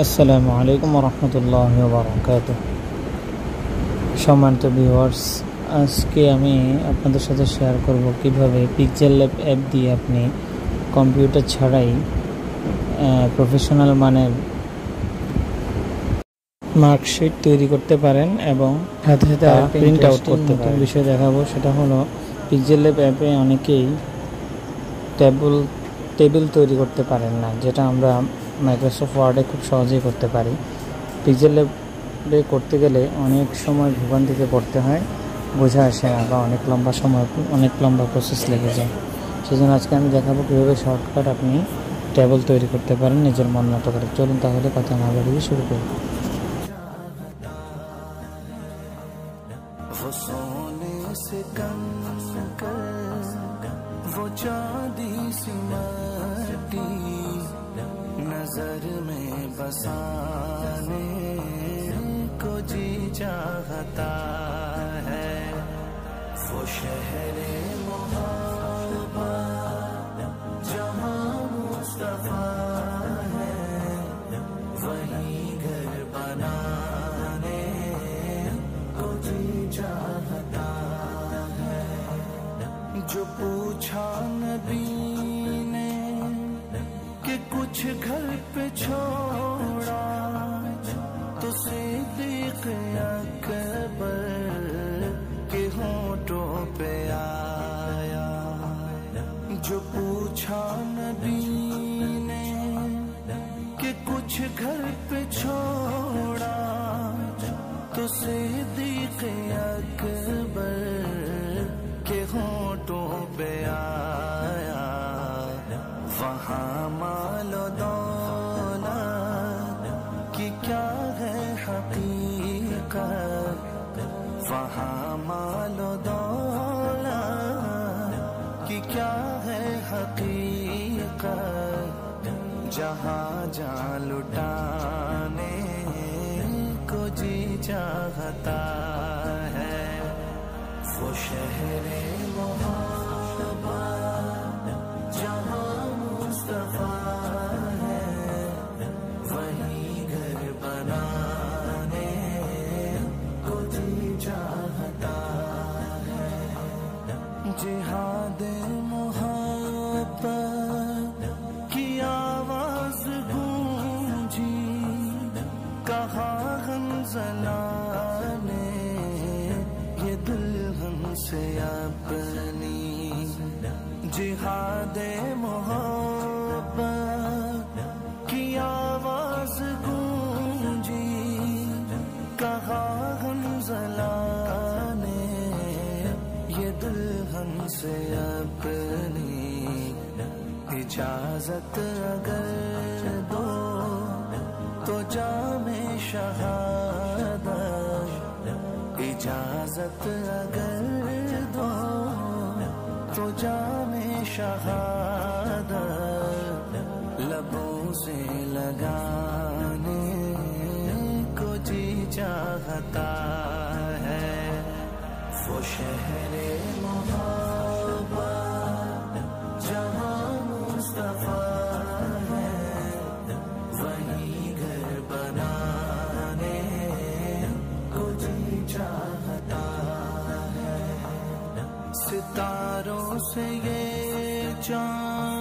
আসসালামু আলাইকুম রহমতুল্লাহি ওয়া বারাকাতুহু। সম্মানিত ভিউয়ার্স, আজকে আমি আপনাদের সাথে শেয়ার করব কিভাবে পিক্সেল ল্যাব অ্যাপ দিয়ে আপনি কম্পিউটার ছাড়াই প্রফেশনাল মানের মার্কশিট তৈরি করতে পারেন এবং সাথে সাথে প্রিন্ট আউট করতে পারেন। বিষয় দেখাবো, সেটা হলো পিক্সেল ল্যাব অ্যাপে অনেকেই টেবিল তৈরি করতে পারেন না, যেটা আমরা মাইক্রোসফট ওয়ার্ডে খুব সহজেই করতে পারি। পিক্সেল ল্যাবে করতে গেলে অনেক সময় ভোগান্তিতে পড়তে হয়, বোঝা আসে না বা অনেক লম্বা প্রসেস লেগে যায়। সেজন্য আজকে আমি দেখাবো কীভাবে শর্টকাট আপনি টেবিল তৈরি করতে পারেন নিজের মন মতো করে। চলুন তাহলে কথা না বাড়িয়ে শুরু করি। नजर में बसाने को जी चाहता है, वो शहरे मोहब्बत जहाँ मुस्तफा है, वहीं घर बनाने को जी चाहता है। जो पूछा नबी ने कि कुछ घर पे छोड़ा, तो सिद्दीक़ अकबर के होंठों पे आया। जो पूछा नबी ने कि कुछ घर पे छोड़ा, तो सिद्दीक़ अकबर के होंठों पे आया। वहाँ मालो दौलत की क्या है हकीकत, वहाँ मालो दौलत की क्या है हकीकत, जहाँ जा लुटाने को जी चाहता है, वो शहरे मोहब्बत जहाँ मुस्तफा है, वहीं घर बनाने को जी चाहता है। जिहाद मोहब्बत की आवाज गूंजी, कहा गंज़ला ने ये दुल्हन से अपनी। जिहाद मोहब्बत की आवाज गूंजी, कहा गंज़ला ने ये दुल्हन से अपनी। इजाजत अगर दो तो जामे शहादत, इजाजत अगर दो तो जामे शहादत, लबों से लगाने को जी चाहता है, वो शहरे मोहब्बत जहाँ मुस्तफा है, वहीं घर बनाने को जी चाहता है। सितारों से ये चाँद